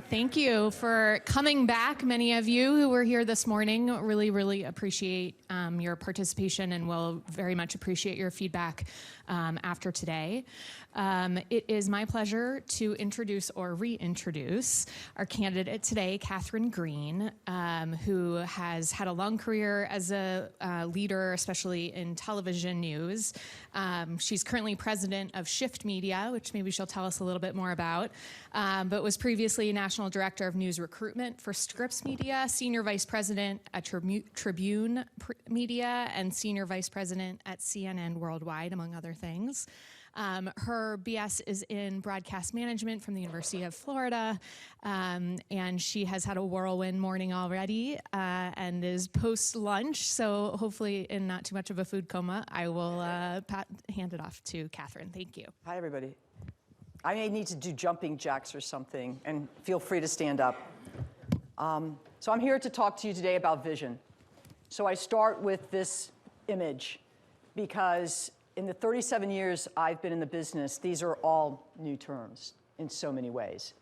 Thank you for coming back. Many of you who were here this morning really appreciate your participation, and will very much appreciate your feedback after today. It is my pleasure to introduce or reintroduce our candidate today, Katherine Green, who has had a long career as a leader, especially in television news. She's currently president of Shift Media, which maybe she'll tell us a little bit more about, but was previously National Director of News Recruitment for Scripps Media, Senior Vice President at Tribune Media, and Senior Vice President at CNN Worldwide, among other things. Her BS is in broadcast management from the University of Florida, and she has had a whirlwind morning already and is post-lunch, so hopefully in not too much of a food coma. I will hand it off to Katherine. Thank you. Hi, everybody. I may need to do jumping jacks or something, and feel free to stand up. So I'm here to talk to you today about vision. So I start with this image because in the 37 years I've been in the business, these are all new terms in so many ways.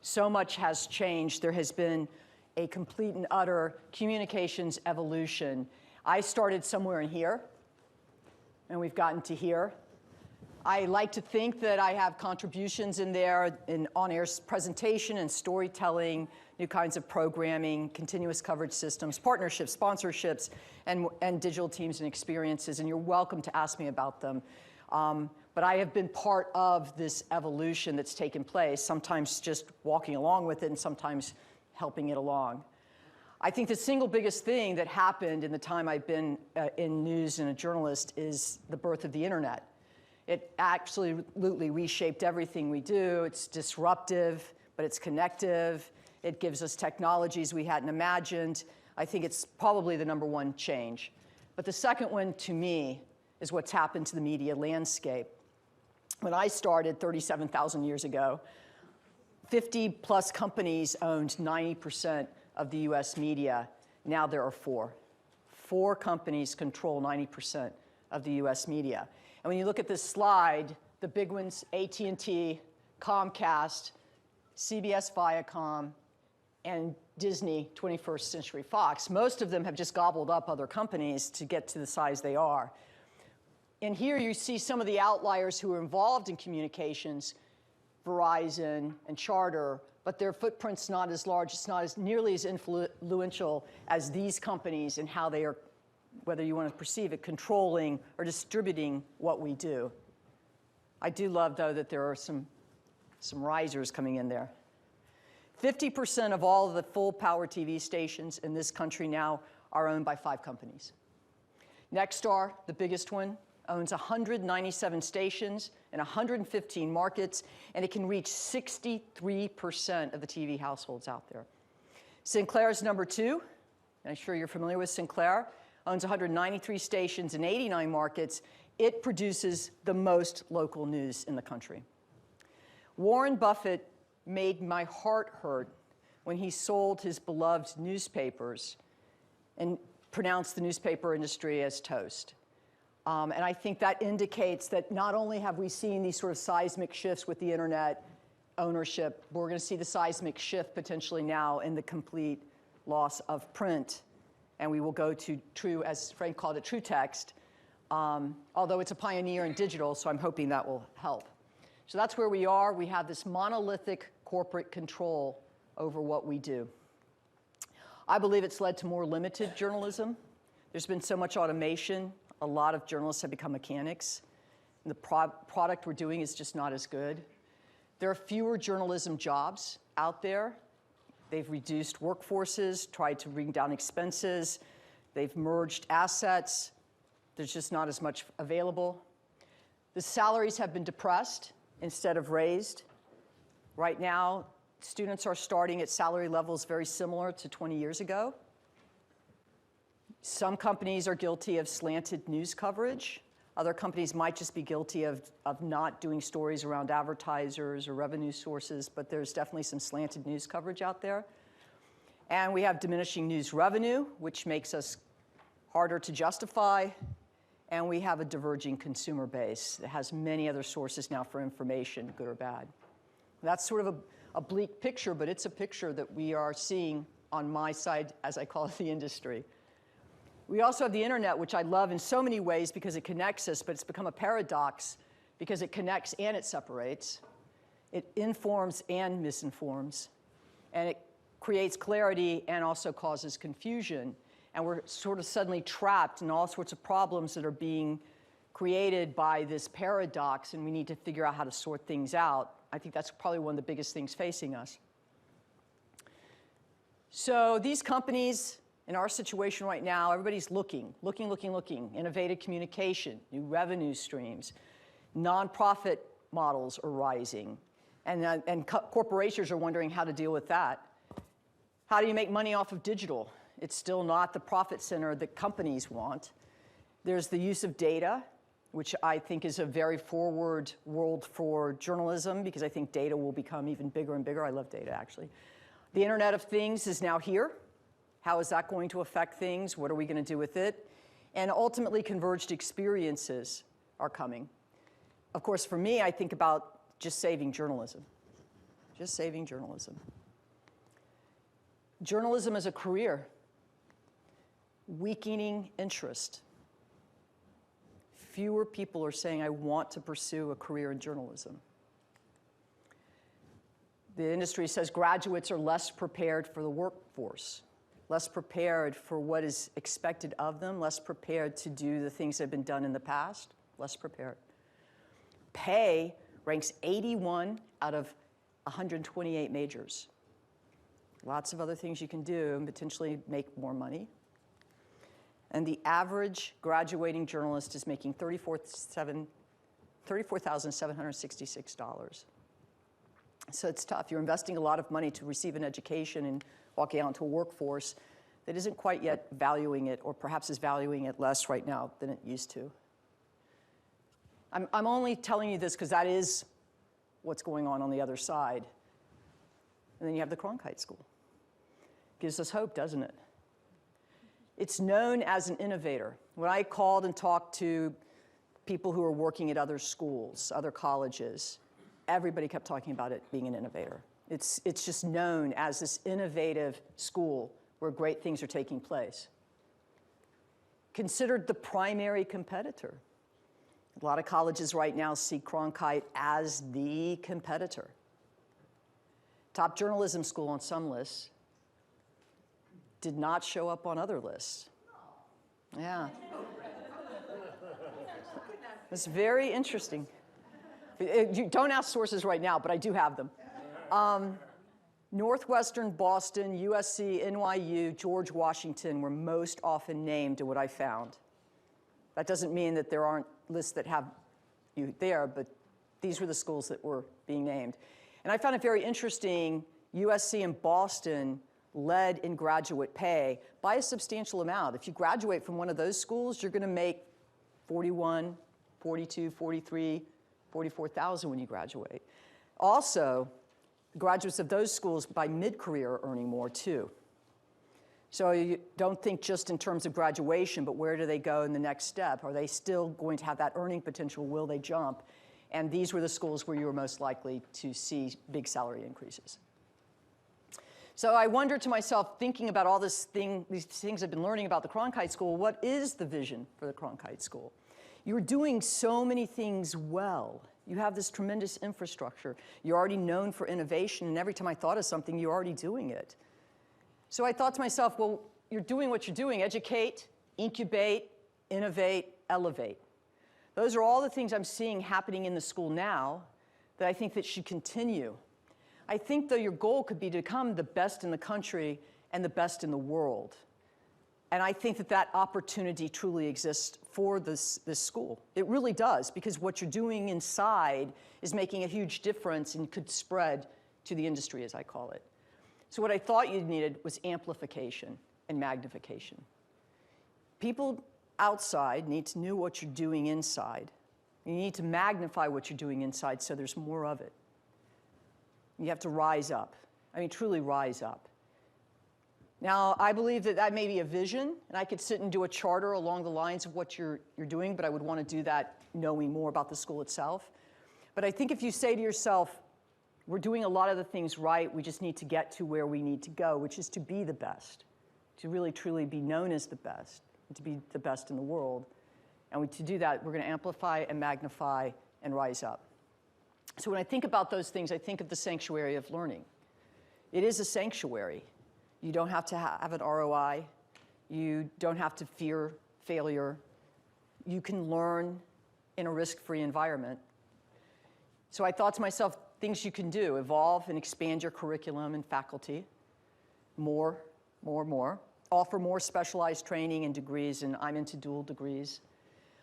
So much has changed. There has been a complete and utter communications evolution. I started somewhere in here, and we've gotten to here. I like to think that I have contributions in there in on-air presentation and storytelling, new kinds of programming, continuous coverage systems, partnerships, sponsorships, and digital teams and experiences, and you're welcome to ask me about them. But I have been part of this evolution that's taken place, sometimes just walking along with it and sometimes helping it along. I think the single biggest thing that happened in the time I've been in news and a journalist is the birth of the internet. It absolutely reshaped everything we do. It's disruptive, but it's connective. It gives us technologies we hadn't imagined. I think it's probably the number one change. But the second one, to me, is what's happened to the media landscape. When I started 37,000 years ago, 50-plus companies owned 90% of the US media. Now there are four. Four companies control 90% of the US media. And when you look at this slide, the big ones, AT&T, Comcast, CBS Viacom, and Disney 21st Century Fox, most of them have just gobbled up other companies to get to the size they are. And here you see some of the outliers who are involved in communications, Verizon and Charter, but their footprint's not as large, it's not as nearly as influential as these companies and how they are, whether you want to perceive it, controlling or distributing what we do. I do love, though, that there are some risers coming in there. 50% of all of the full-power TV stations in this country now are owned by 5 companies. Nexstar, the biggest one, owns 197 stations in 115 markets, and it can reach 63% of the TV households out there. Sinclair's number 2, and I'm sure you're familiar with Sinclair, owns 193 stations in 89 markets. It produces the most local news in the country. Warren Buffett made my heart hurt when he sold his beloved newspapers and pronounced the newspaper industry as toast. And I think that indicates that not only have we seen these sort of seismic shifts with the internet ownership, but we're going to see the seismic shift potentially now in the complete loss of print. And we will go to true, as Frank called it, true text, although it's a pioneer in digital, so I'm hoping that will help. So that's where we are. We have this monolithic corporate control over what we do. I believe it's led to more limited journalism. There's been so much automation. A lot of journalists have become mechanics. And the product we're doing is just not as good. There are fewer journalism jobs out there. They've reduced workforces, tried to bring down expenses. They've merged assets. There's just not as much available. The salaries have been depressed instead of raised. Right now, students are starting at salary levels very similar to 20 years ago. Some companies are guilty of slanted news coverage. Other companies might just be guilty of not doing stories around advertisers or revenue sources, but there's definitely some slanted news coverage out there. And we have diminishing news revenue, which makes us harder to justify. And we have a diverging consumer base that has many other sources now for information, good or bad. That's sort of a bleak picture, but it's a picture that we are seeing on my side, as I call it, the industry. We also have the internet, which I love in so many ways because it connects us, but it's become a paradox because it connects and it separates. It informs and misinforms. And it creates clarity and also causes confusion. And we're sort of suddenly trapped in all sorts of problems that are being created by this paradox, and we need to figure out how to sort things out. I think that's probably one of the biggest things facing us. So these companies, in our situation right now, everybody's looking. Innovative communication, new revenue streams, nonprofit models are rising, and corporations are wondering how to deal with that. How do you make money off of digital? It's still not the profit center that companies want. There's the use of data, which I think is a very forward world for journalism because I think data will become even bigger and bigger. I love data, actually. The Internet of Things is now here. How is that going to affect things? What are we going to do with it? And ultimately, converged experiences are coming. Of course, for me, I think about just saving journalism. Just saving journalism. Journalism as a career. Weakening interest. Fewer people are saying, I want to pursue a career in journalism. The industry says graduates are less prepared for the workforce, less prepared for what is expected of them, less prepared to do the things that have been done in the past, less prepared. Pay ranks 81 out of 128 majors. Lots of other things you can do and potentially make more money. And the average graduating journalist is making $34,766. So it's tough. You're investing a lot of money to receive an education and walking out into a workforce that isn't quite yet valuing it, or perhaps is valuing it less right now than it used to. I'm only telling you this because that is what's going on the other side. And then you have the Cronkite School. Gives us hope, doesn't it? It's known as an innovator. When I called and talked to people who are working at other schools, other colleges, everybody kept talking about it being an innovator. It's just known as this innovative school where great things are taking place. Considered the primary competitor. A lot of colleges right now see Cronkite as the competitor. Top journalism school on some lists. Did not show up on other lists. Yeah. It's very interesting. You don't ask sources right now, but I do have them. Northwestern, Boston, USC, NYU, George Washington were most often named to what I found. That doesn't mean that there aren't lists that have you there, but these were the schools that were being named. And I found it very interesting, USC and Boston led in graduate pay by a substantial amount. If you graduate from one of those schools, you're going to make 41, 42, 43, 44,000 when you graduate. Also, graduates of those schools by mid-career are earning more too. So you don't think just in terms of graduation, but where do they go in the next step? Are they still going to have that earning potential? Will they jump? And these were the schools where you were most likely to see big salary increases. So I wonder to myself, thinking about all these things I've been learning about the Cronkite School, what is the vision for the Cronkite School? You're doing so many things well. You have this tremendous infrastructure. You're already known for innovation, and every time I thought of something, you're already doing it. So I thought to myself, well, you're doing what you're doing. Educate, incubate, innovate, elevate. Those are all the things I'm seeing happening in the school now that I think that should continue. I think, though, your goal could be to become the best in the country and the best in the world. And I think that that opportunity truly exists for this school. It really does, because what you're doing inside is making a huge difference and could spread to the industry, as I call it. So what I thought you needed was amplification and magnification. People outside need to know what you're doing inside. You need to magnify what you're doing inside so there's more of it. You have to rise up. I mean, truly rise up. Now, I believe that that may be a vision, and I could sit and do a charter along the lines of what you're doing, but I would want to do that knowing more about the school itself. But I think if you say to yourself, We're doing a lot of the things right. We just need to get to where we need to go, which is to be the best, to really truly be known as the best, and to be the best in the world. And to do that, we're going to amplify and magnify and rise up. So when I think about those things, I think of the sanctuary of learning. It is a sanctuary. You don't have to have an ROI. You don't have to fear failure. You can learn in a risk-free environment. So I thought to myself, things you can do: evolve and expand your curriculum and faculty, more. Offer more specialized training and degrees, and I'm into dual degrees.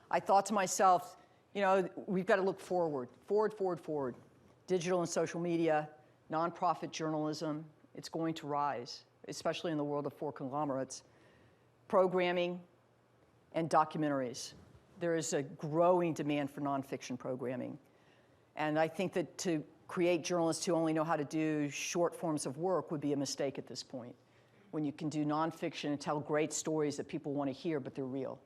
I thought to myself, you know, we've got to look forward. Digital and social media, nonprofit journalism, it's going to rise, especially in the world of 4 conglomerates. Programming and documentaries. There is a growing demand for nonfiction programming. And I think that to create journalists who only know how to do short forms of work would be a mistake at this point, when you can do nonfiction and tell great stories that people want to hear, but they're real.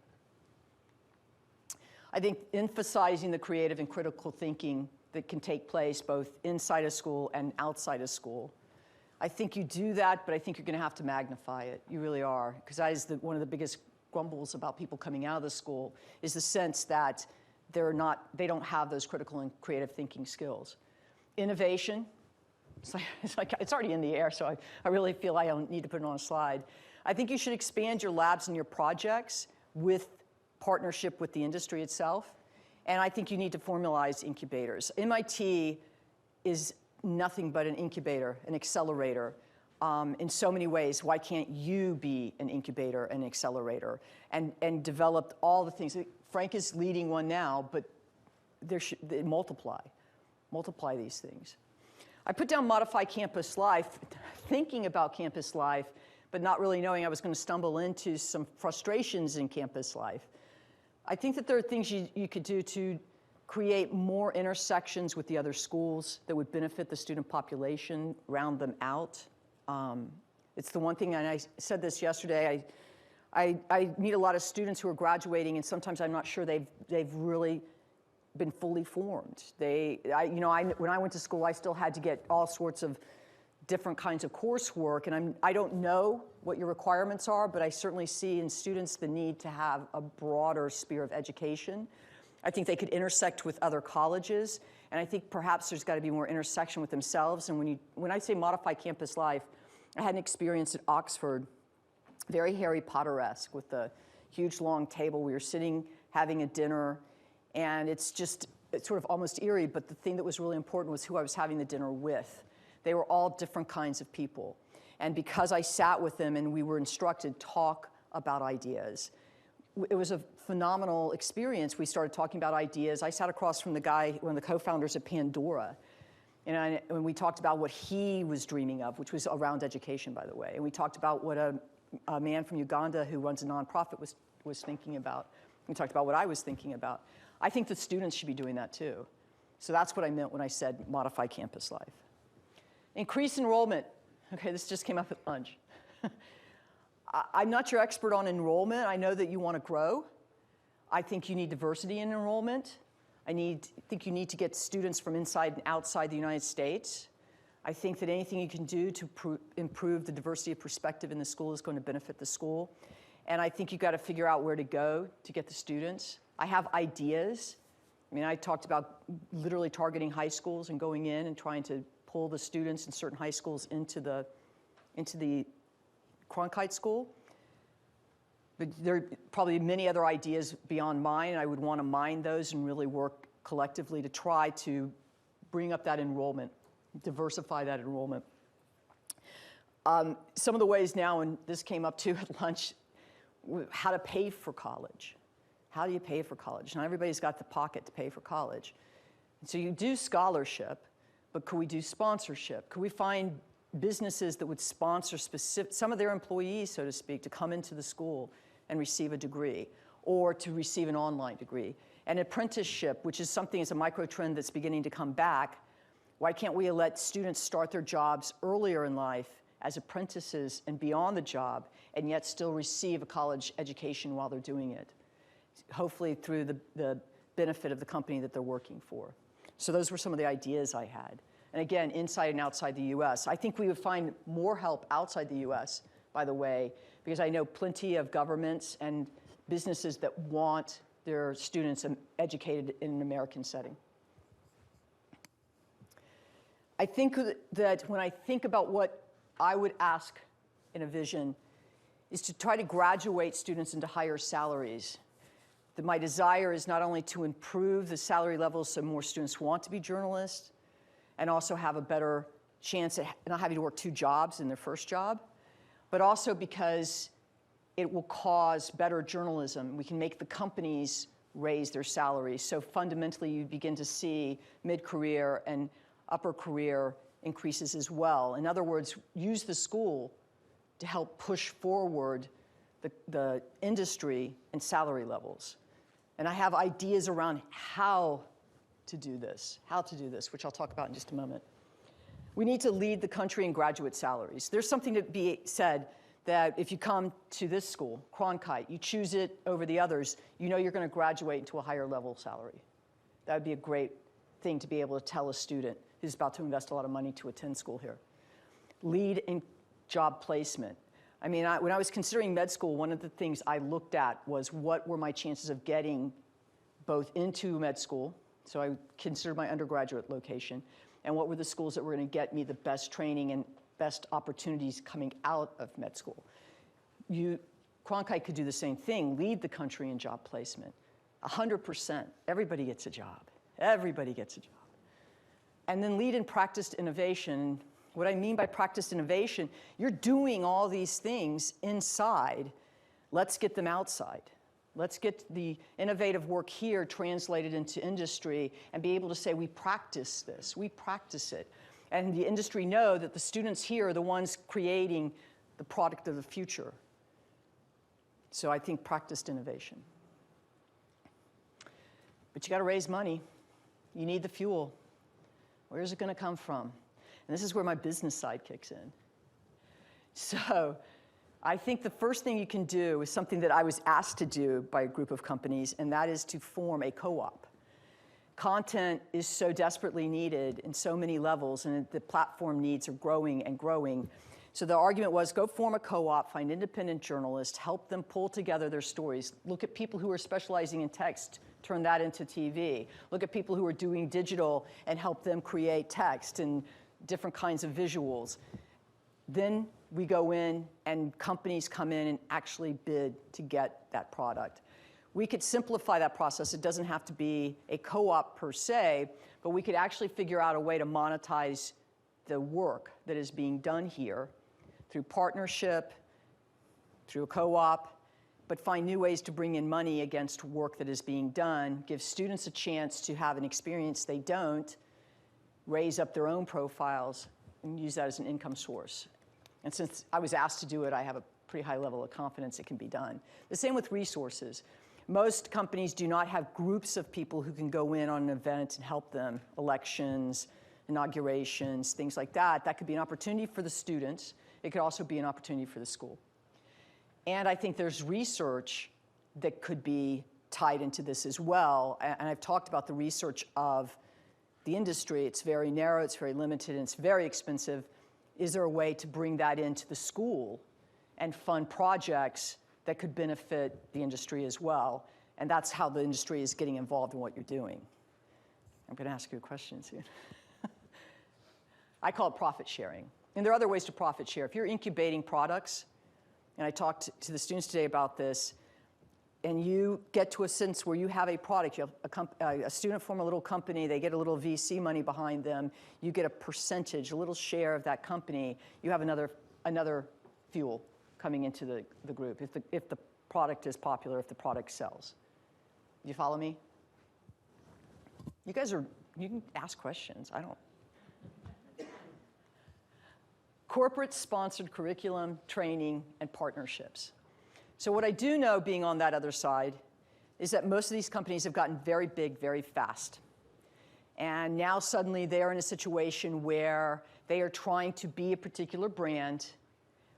I think emphasizing the creative and critical thinking that can take place both inside a school and outside a school. I think you do that, but I think you're going to have to magnify it. You really are, because that is one of the biggest grumbles about people coming out of the school, is the sense that they don't have those critical and creative thinking skills. Innovation, it's already in the air, so I really feel I don't need to put it on a slide. I think you should expand your labs and your projects with partnership with the industry itself. And I think you need to formalize incubators. MIT is nothing but an incubator, an accelerator, in so many ways. Why can't you be an incubator and accelerator and develop all the things? Frank is leading one now, but they multiply these things. I put down modify campus life, thinking about campus life, but not really knowing I was going to stumble into some frustrations in campus life. I think that there are things you could do to create more intersections with the other schools that would benefit the student population, round them out. It's the one thing, and I said this yesterday, I meet a lot of students who are graduating, and sometimes I'm not sure they've really been fully formed. When I went to school, I still had to get all sorts of different kinds of coursework, and I don't know what your requirements are, but I certainly see in students the need to have a broader sphere of education. I think they could intersect with other colleges, and I think perhaps there's got to be more intersection with themselves. And when I say modify campus life, I had an experience at Oxford, very Harry Potter-esque, with the huge long table. We were sitting having a dinner, and it's sort of almost eerie, but the thing that was really important was who I was having the dinner with. They were all different kinds of people. And because I sat with them and we were instructed, talk about ideas. It was a phenomenal experience. We started talking about ideas. I sat across from the guy, one of the co-founders of Pandora, and we talked about what he was dreaming of, which was around education, by the way. And we talked about what a man from Uganda who runs a nonprofit was thinking about. We talked about what I was thinking about. I think the students should be doing that too. So that's what I meant when I said modify campus life. Increase enrollment. Okay, this just came up at lunch. I'm not your expert on enrollment. I know that you want to grow. I think you need diversity in enrollment. I think you need to get students from inside and outside the United States. I think that anything you can do to improve the diversity of perspective in the school is going to benefit the school. And I think you've got to figure out where to go to get the students. I have ideas. I mean, I talked about literally targeting high schools and going in and trying to pull the students in certain high schools into the Cronkite school. But there are probably many other ideas beyond mine, and I would want to mine those and really work collectively to try to bring up that enrollment, diversify that enrollment. Some of the ways now, and this came up too at lunch, how to pay for college. How do you pay for college? Not everybody's got the pocket to pay for college. And so you do scholarship, but could we do sponsorship? Could we find businesses that would sponsor some of their employees, so to speak, to come into the school and receive a degree, or to receive an online degree? An apprenticeship, which is something, it's a micro trend that's beginning to come back. Why can't we let students start their jobs earlier in life as apprentices and beyond the job, and yet still receive a college education while they're doing it? Hopefully through the benefit of the company that they're working for. So those were some of the ideas I had. And again, inside and outside the US. I think we would find more help outside the US, by the way, because I know plenty of governments and businesses that want their students educated in an American setting. I think that when I think about what I would ask in a vision is to try to graduate students into higher salaries. That my desire is not only to improve the salary levels so more students want to be journalists and also have a better chance at not having to work 2 jobs in their first job, but also because it will cause better journalism. We can make the companies raise their salaries. So fundamentally, you begin to see mid-career and upper career increases as well. In other words, use the school to help push forward the industry and salary levels. And I have ideas around how to do this, which I'll talk about in just a moment. We need to lead the country in graduate salaries. There's something to be said that if you come to this school, Cronkite, you choose it over the others, you know you're going to graduate into a higher level salary. That would be a great thing to be able to tell a student who's about to invest a lot of money to attend school here. Lead in job placement. I mean, when I was considering med school, one of the things I looked at was what were my chances of getting both into med school, so I considered my undergraduate location, and what were the schools that were going to get me the best training and best opportunities coming out of med school. Cronkite could do the same thing, lead the country in job placement. 100%, everybody gets a job. Everybody gets a job. And then lead in practiced innovation. What I mean by practiced innovation, you're doing all these things inside. Let's get them outside. Let's get the innovative work here translated into industry and be able to say, we practice this, we practice it. And the industry know that the students here are the ones creating the product of the future. So I think practiced innovation. But you got to raise money. You need the fuel. Where's it going to come from? And this is where my business side kicks in. So I think the first thing you can do is something that I was asked to do by a group of companies, and that is to form a co-op. Content is so desperately needed in so many levels, and the platform needs are growing and growing. So the argument was, go form a co-op, find independent journalists, help them pull together their stories. Look at people who are specializing in text, turn that into TV. Look at people who are doing digital and help them create text and different kinds of visuals. Then we go in and companies come in and actually bid to get that product. We could simplify that process. It doesn't have to be a co-op per se, but we could actually figure out a way to monetize the work that is being done here through partnership, through a co-op, but find new ways to bring in money against work that is being done, give students a chance to have an experience they don't, raise up their own profiles, and use that as an income source. And since I was asked to do it, I have a pretty high level of confidence it can be done. The same with resources. Most companies do not have groups of people who can go in on an event and help them, elections, inaugurations, things like that. That could be an opportunity for the students. It could also be an opportunity for the school. And I think there's research that could be tied into this as well. And I've talked about the research of the industry. It's very narrow, it's very limited, and it's very expensive. Is there a way to bring that into the school and fund projects that could benefit the industry as well? And that's how the industry is getting involved in what you're doing. I'm going to ask you a question soon. I call it profit sharing. And there are other ways to profit share. If you're incubating products, and I talked to the students today about this, and you get to a sense where you have a product, you have a student form a little company, they get a little VC money behind them, you get a percentage, a little share of that company, you have another fuel coming into the group if the product is popular, if the product sells. Do you follow me? You can ask questions, I don't. Corporate sponsored curriculum, training, and partnerships. So what I do know, being on that other side, is that most of these companies have gotten very big very fast. And now suddenly they're in a situation where they are trying to be a particular brand,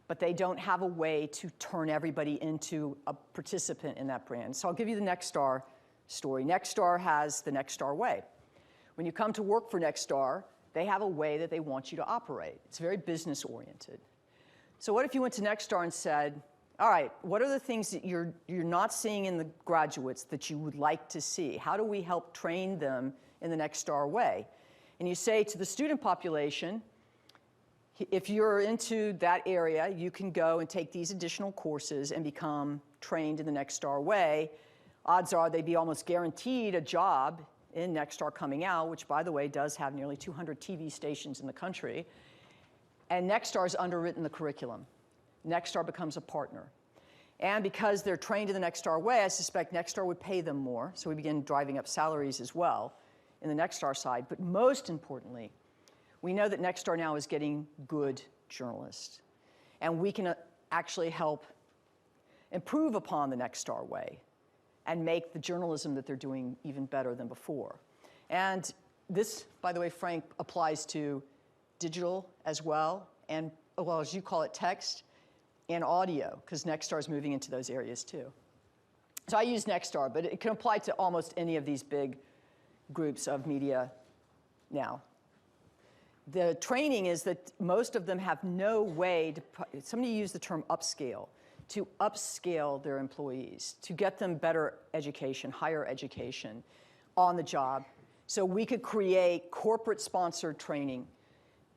but they don't have a way to turn everybody into a participant in that brand. So I'll give you the Nexstar story. Nexstar has the Nexstar way. When you come to work for Nexstar, They have a way that they want you to operate. It's very business oriented. So what if you went to Nexstar and said, all right, what are the things that you're not seeing in the graduates that you would like to see? How do we help train them in the Nexstar way? And you say to the student population, if you're into that area, you can go and take these additional courses and become trained in the Nexstar way. Odds are they'd be almost guaranteed a job in Nexstar coming out, which, by the way, does have nearly 200 TV stations in the country. And Nexstar's underwritten the curriculum. Nexstar becomes a partner. And because they're trained in the Nexstar way, I suspect Nexstar would pay them more. So we begin driving up salaries as well in the Nexstar side. But most importantly, we know that Nexstar now is getting good journalists. And we can actually help improve upon the Nexstar way and make the journalism that they're doing even better than before. And this, by the way, Frank, applies to digital as well, and, well, as you call it, text and audio, because Nexstar is moving into those areas too. So I use Nexstar, but it can apply to almost any of these big groups of media now. The training is that most of them have no way to, somebody used the term upscale, to upscale their employees, to get them better education, higher education on the job. So we could create corporate-sponsored training,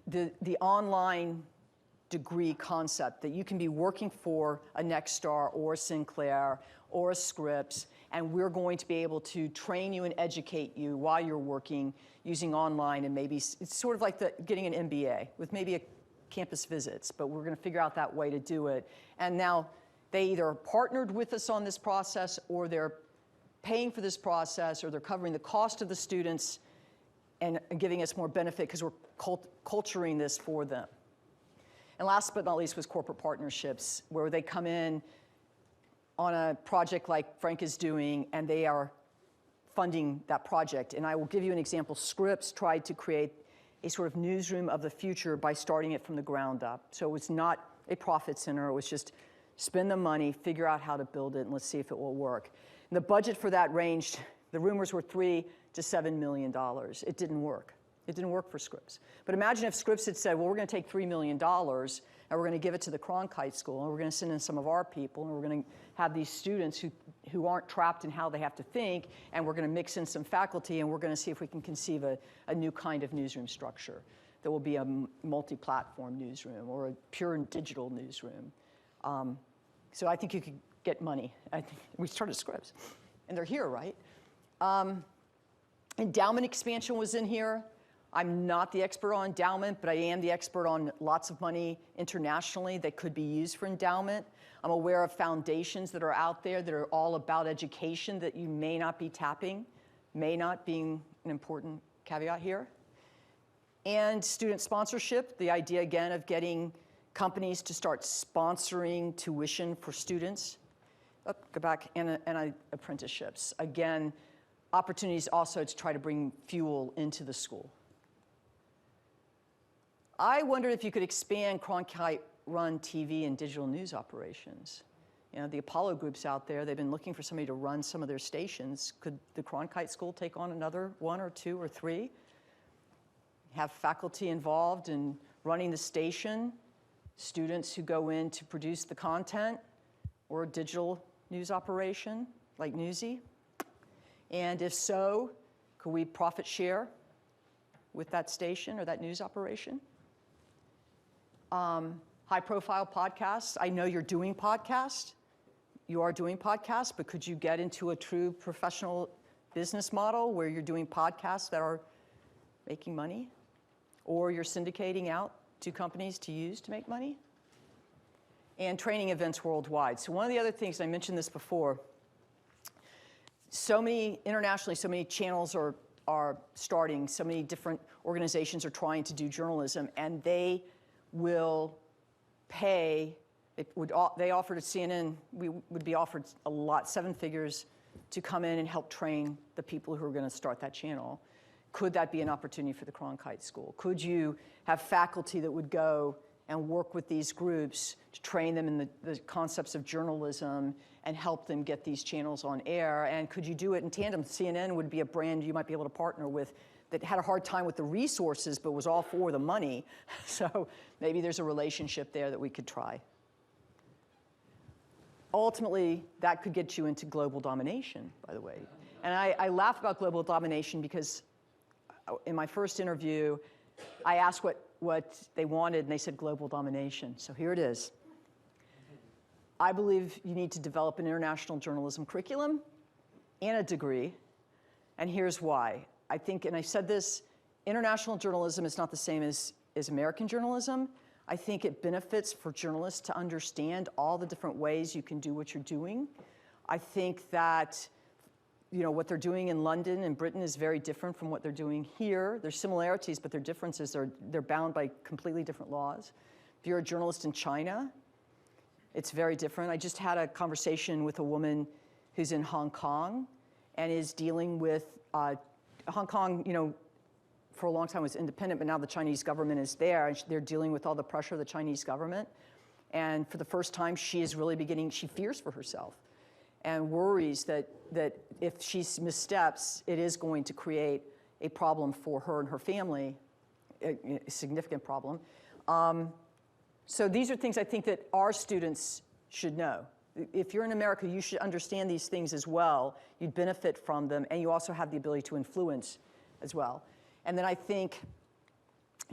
the online degree concept that you can be working for a Nexstar or a Sinclair or a Scripps, and we're going to be able to train you and educate you while you're working using online, and maybe it's sort of like getting an MBA with maybe a campus visits, but we're going to figure out that way to do it. And now they either partnered with us on this process, or they're paying for this process, or they're covering the cost of the students and giving us more benefit because we're culturing this for them. And last but not least was corporate partnerships, where they come in on a project like Frank is doing, and they are funding that project. And I will give you an example. Scripps tried to create a sort of newsroom of the future by starting it from the ground up. So it was not a profit center. It was just spend the money, figure out how to build it, and let's see if it will work. And the budget for that ranged, the rumors were $3 to $7 million. It didn't work. It didn't work for Scripps. But imagine if Scripps had said, well, we're going to take $3 million, and we're going to give it to the Cronkite School, and we're going to send in some of our people, and we're going to have these students who aren't trapped in how they have to think, and we're going to mix in some faculty, and we're going to see if we can conceive a new kind of newsroom structure that will be a multi-platform newsroom or a pure digital newsroom. So I think you could get money. I think we started Scripps, and they're here, right? Endowment expansion was in here. I'm not the expert on endowment, but I am the expert on lots of money internationally that could be used for endowment. I'm aware of foundations that are out there that are all about education that you may not be tapping, may not being an important caveat here. And student sponsorship, the idea again of getting companies to start sponsoring tuition for students. Oh, go back, and apprenticeships. Again, opportunities also to try to bring fuel into the school. I wondered if you could expand Cronkite-run TV and digital news operations. You know, the Apollo groups out there, they've been looking for somebody to run some of their stations. Could the Cronkite School take on another 1 or 2 or 3? Have faculty involved in running the station, students who go in to produce the content, or a digital news operation like Newsy? And if so, could we profit share with that station or that news operation? High-profile podcasts. I know you're doing podcasts. You are doing podcasts, but could you get into a true professional business model where you're doing podcasts that are making money? Or you're syndicating out to companies to use to make money? And training events worldwide. So one of the other things, I mentioned this before, so many, internationally, so many channels are starting, so many different organizations are trying to do journalism, and they will pay, they offered at CNN, we would be offered a lot, 7 figures, to come in and help train the people who are going to start that channel. Could that be an opportunity for the Cronkite School? Could you have faculty that would go and work with these groups to train them in the concepts of journalism and help them get these channels on air? And could you do it in tandem? CNN would be a brand you might be able to partner with that had a hard time with the resources but was all for the money. So maybe there's a relationship there that we could try. Ultimately, that could get you into global domination, by the way. And I laugh about global domination because in my first interview, I asked what they wanted, and they said global domination. So here it is. I believe you need to develop an international journalism curriculum and a degree, and here's why. I think, and I said this, international journalism is not the same as American journalism. I think it benefits for journalists to understand all the different ways you can do what you're doing. I think that what they're doing in London and Britain is very different from what they're doing here. There's similarities, but their differences they're bound by completely different laws. If you're a journalist in China, it's very different. I just had a conversation with a woman who's in Hong Kong and is dealing with Hong Kong, for a long time was independent, but now the Chinese government is there, and they're dealing with all the pressure of the Chinese government. And for the first time, she fears for herself and worries that if she missteps, it is going to create a problem for her and her family, a significant problem. So these are things I think that our students should know. If you're in America, you should understand these things as well. You'd benefit from them, and you also have the ability to influence as well. And then I think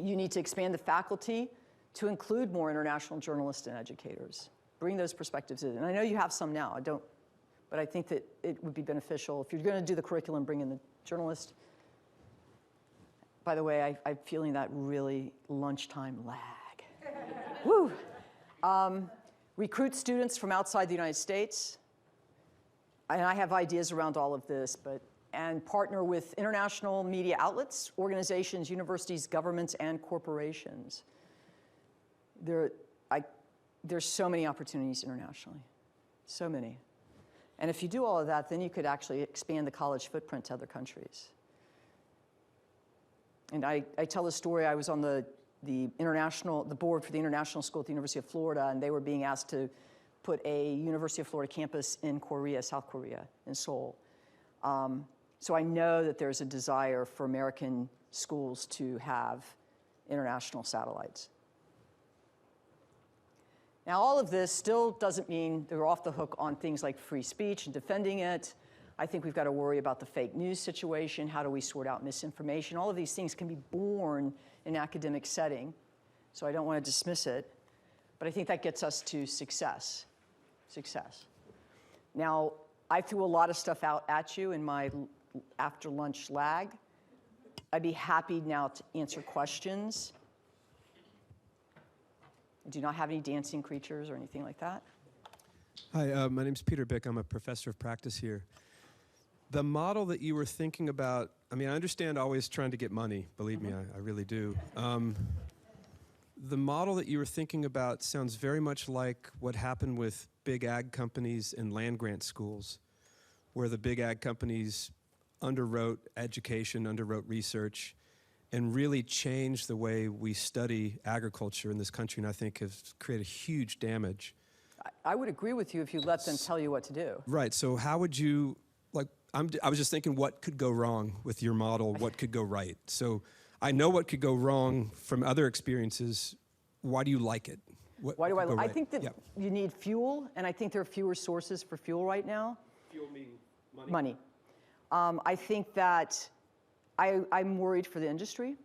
you need to expand the faculty to include more international journalists and educators. Bring those perspectives in. And I know you have some now, but I think that it would be beneficial. If you're going to do the curriculum, bring in the journalist. By the way, I'm feeling that really lunchtime lag. Woo! Recruit students from outside the United States. And I have ideas around all of this, and partner with international media outlets, organizations, universities, governments, and corporations. There's so many opportunities internationally, so many. And if you do all of that, then you could actually expand the college footprint to other countries. And I tell the story, I was on the board for the international school at the University of Florida, and they were being asked to put a University of Florida campus in Korea, South Korea, in Seoul. So I know that there's a desire for American schools to have international satellites. Now, all of this still doesn't mean they're off the hook on things like free speech and defending it. I think we've got to worry about the fake news situation. How do we sort out misinformation? All of these things can be born in an academic setting, so I don't want to dismiss it. But I think that gets us to success. Now, I threw a lot of stuff out at you in my after lunch lag. I'd be happy now to answer questions. I do not have any dancing creatures or anything like that. Hi, my name's Peter Bick. I'm a professor of practice here. The model that you were thinking about, I understand always trying to get money, believe me, I really do. The model that you were thinking about sounds very much like what happened with big ag companies and land-grant schools, where the big ag companies underwrote education, underwrote research, and really changed the way we study agriculture in this country, and I think have created huge damage. I would agree with you if you let them tell you what to do. Right, so how would you, I was just thinking what could go wrong with your model, what could go right? So I know what could go wrong from other experiences. Why do you like it? Why do I like it? I think that you need fuel, and I think there are fewer sources for fuel right now. Fuel meaning money? Money. I think that I'm worried for the industry,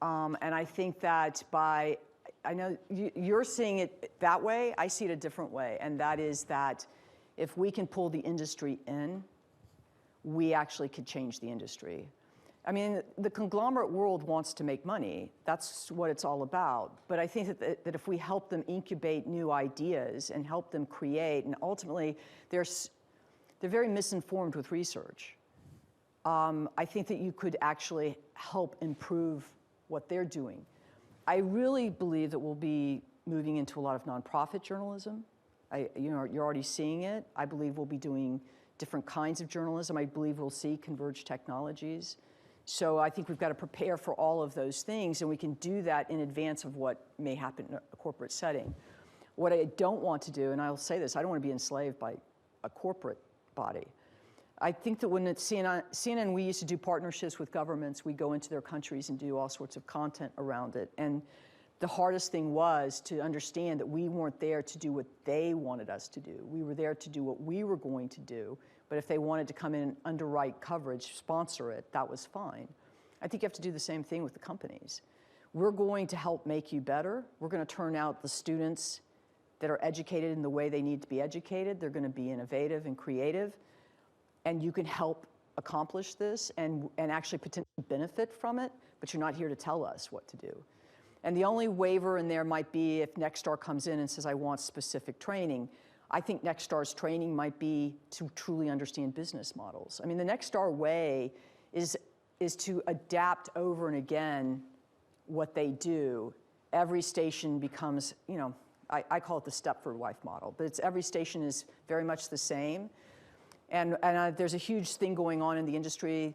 and I think that I know you're seeing it that way, I see it a different way, and that is that if we can pull the industry in, we actually could change the industry. The conglomerate world wants to make money. That's what it's all about. But I think that if we help them incubate new ideas and help them create, and ultimately they're very misinformed with research. I think that you could actually help improve what they're doing. I really believe that we'll be moving into a lot of nonprofit journalism. You're already seeing it. I believe we'll be doing different kinds of journalism. I believe we'll see converged technologies. So I think we've got to prepare for all of those things, and we can do that in advance of what may happen in a corporate setting. What I don't want to do, and I'll say this, I don't want to be enslaved by a corporate body. I think that when it's CNN, we used to do partnerships with governments. We go into their countries and do all sorts of content around it. And the hardest thing was to understand that we weren't there to do what they wanted us to do. We were there to do what we were going to do. But if they wanted to come in and underwrite coverage, sponsor it, that was fine. I think you have to do the same thing with the companies. We're going to help make you better. We're going to turn out the students that are educated in the way they need to be educated. They're going to be innovative and creative. And you can help accomplish this and actually potentially benefit from it, but you're not here to tell us what to do. And the only waiver in there might be if Nexstar comes in and says, I want specific training. I think Nexstar's training might be to truly understand business models. I mean, the Nexstar way is to adapt over and again what they do. Every station becomes, you know, I call it the Stepford wife model, but every station is very much the same. And there's a huge thing going on in the industry.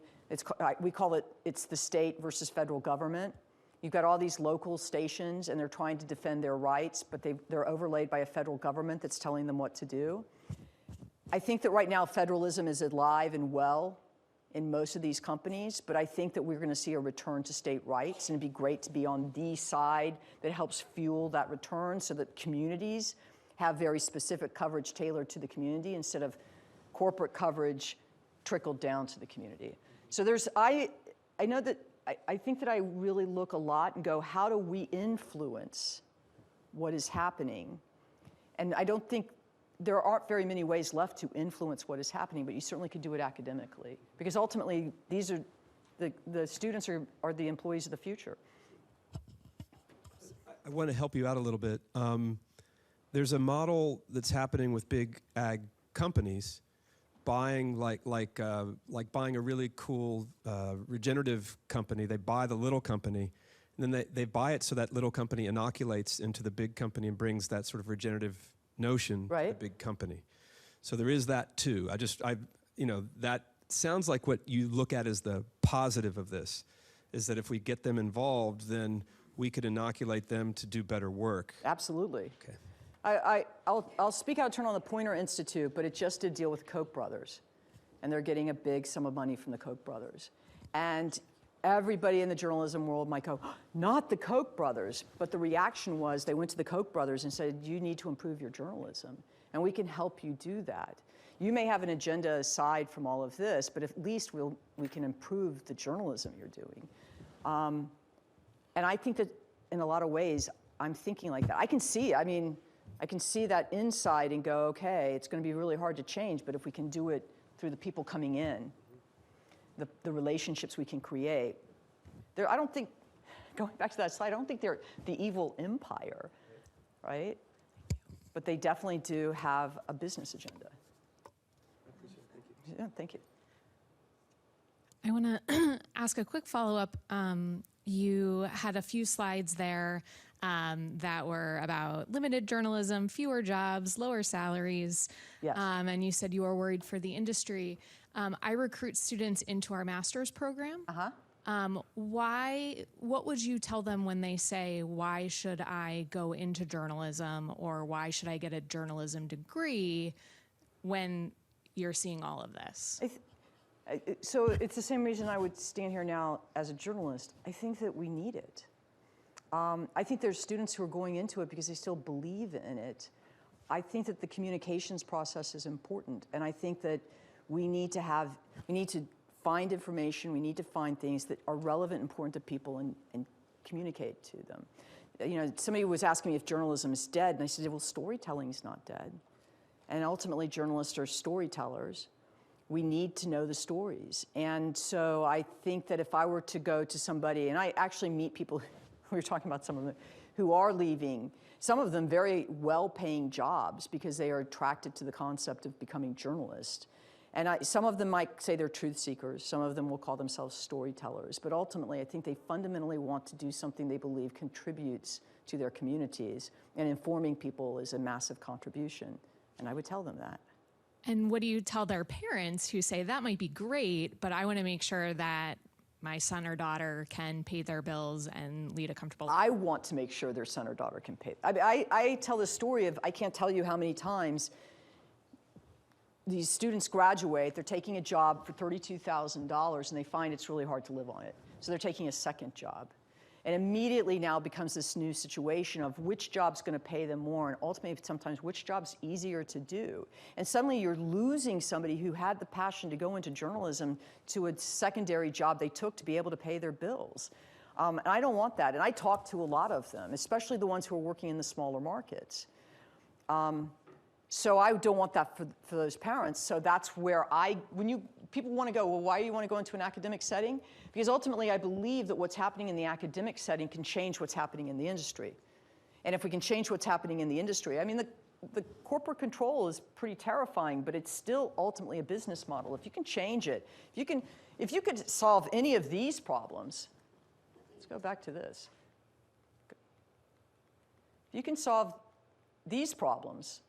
We call it, it's the state versus federal government. You've got all these local stations, and they're trying to defend their rights, but they're overlaid by a federal government that's telling them what to do. I think that right now federalism is alive and well in most of these companies, but I think that we're going to see a return to state rights, and it'd be great to be on the side that helps fuel that return so that communities have very specific coverage tailored to the community instead of corporate coverage trickled down to the community. So I know that I think that I really look a lot and go, how do we influence what is happening? And I don't think there aren't very many ways left to influence what is happening, but you certainly could do it academically. Because ultimately, these are the students are the employees of the future. I want to help you out a little bit. There's a model that's happening with big ag companies buying like buying a really cool regenerative company. They buy the little company, and then they buy it so that little company inoculates into the big company and brings that sort of regenerative notion to the big company. So there is that too. That sounds like what you look at as the positive of this, is that if we get them involved, then we could inoculate them to do better work. Absolutely. Okay. I'll speak out of turn on the Poynter Institute, but it just did deal with Koch brothers. And they're getting a big sum of money from the Koch brothers. And everybody in the journalism world might go, not the Koch brothers. But the reaction was they went to the Koch brothers and said, you need to improve your journalism. And we can help you do that. You may have an agenda aside from all of this, but at least we can improve the journalism you're doing. And I think that in a lot of ways, I'm thinking like that. I can see that inside and go, okay, it's going to be really hard to change, but if we can do it through the people coming in, the relationships we can create. I don't think, going back to that slide, I don't think they're the evil empire, right? But they definitely do have a business agenda. I appreciate it. Thank you. Yeah, thank you. I want to ask a quick follow-up. You had a few slides there that were about limited journalism, fewer jobs, lower salaries. Yes. And you said you were worried for the industry. I recruit students into our master's program. What would you tell them when they say, why should I go into journalism, or why should I get a journalism degree, when you're seeing all of this? So it's the same reason I would stand here now as a journalist. I think that we need it. I think there's students who are going into it because they still believe in it. I think that the communications process is important, and I think that we need to find information, we need to find things that are relevant and important to people and communicate to them. You know, somebody was asking me if journalism is dead, and I said, well, storytelling is not dead. And ultimately, journalists are storytellers. We need to know the stories. And so I think that if I were to go to somebody, and I actually meet people, we were talking about some of them, who are leaving, some of them very well-paying jobs because they are attracted to the concept of becoming journalists. And some of them might say they're truth seekers. Some of them will call themselves storytellers. But ultimately, I think they fundamentally want to do something they believe contributes to their communities. And informing people is a massive contribution. And I would tell them that. And what do you tell their parents who say, that might be great, but I want to make sure that my son or daughter can pay their bills and lead a comfortable life? I want to make sure their son or daughter can pay. I tell the story of, I can't tell you how many times these students graduate, they're taking a job for $32,000 and they find it's really hard to live on it. So they're taking a second job. And immediately now becomes this new situation of which job's going to pay them more, and ultimately sometimes which job's easier to do. And suddenly you're losing somebody who had the passion to go into journalism to a secondary job they took to be able to pay their bills. And I don't want that. And I talk to a lot of them, especially the ones who are working in the smaller markets. So I don't want that for those parents. So that's where people want to go, well, why do you want to go into an academic setting? Because ultimately I believe that what's happening in the academic setting can change what's happening in the industry. And if we can change what's happening in the industry, I mean, the corporate control is pretty terrifying, but it's still ultimately a business model. If you can change it, if you could solve any of these problems, let's go back to this. If you can solve these problems,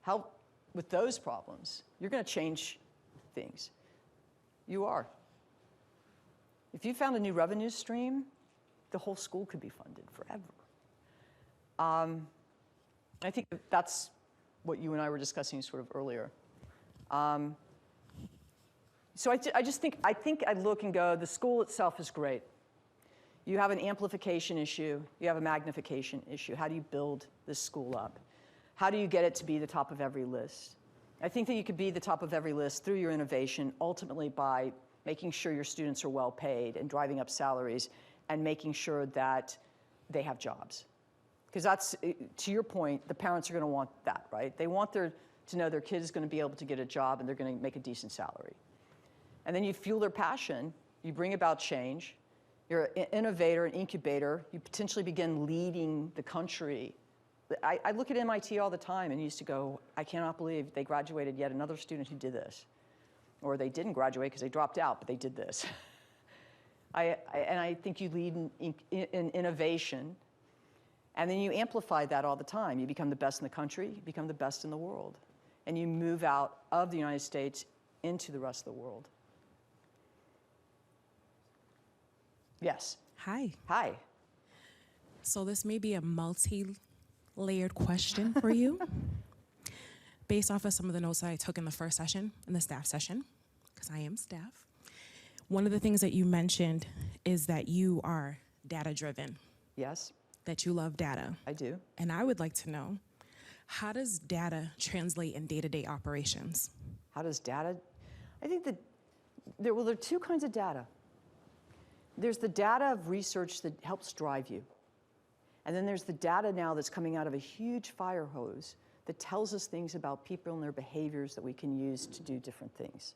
help with those problems, you're going to change things. You are. If you found a new revenue stream, the whole school could be funded forever. I think that's what you and I were discussing sort of earlier. So I think I look and go, the school itself is great. You have an amplification issue, you have a magnification issue. How do you build this school up? How do you get it to be the top of every list? I think that you could be the top of every list through your innovation, ultimately by making sure your students are well paid and driving up salaries and making sure that they have jobs. Because that's, to your point, the parents are going to want that, right? They want to know their kid is going to be able to get a job and they're going to make a decent salary. And then you fuel their passion, you bring about change, you're an innovator, an incubator, you potentially begin leading the country. I look at MIT all the time and used to go, I cannot believe they graduated yet another student who did this. Or they didn't graduate because they dropped out, but they did this. And I think you lead in innovation, and then you amplify that all the time. You become the best in the country, you become the best in the world. And you move out of the United States into the rest of the world. Yes. Hi. Hi. So this may be a multi-layered question for you, based off of some of the notes that I took in the first session, in the staff session, because I am staff. One of the things that you mentioned is that you are data-driven, Yes, that you love data. I do. And I would like to know, how does data translate in day-to-day operations? How does data? I think that there are two kinds of data. There's the data of research that helps drive you. And then there's the data now that's coming out of a huge fire hose that tells us things about people and their behaviors that we can use to do different things.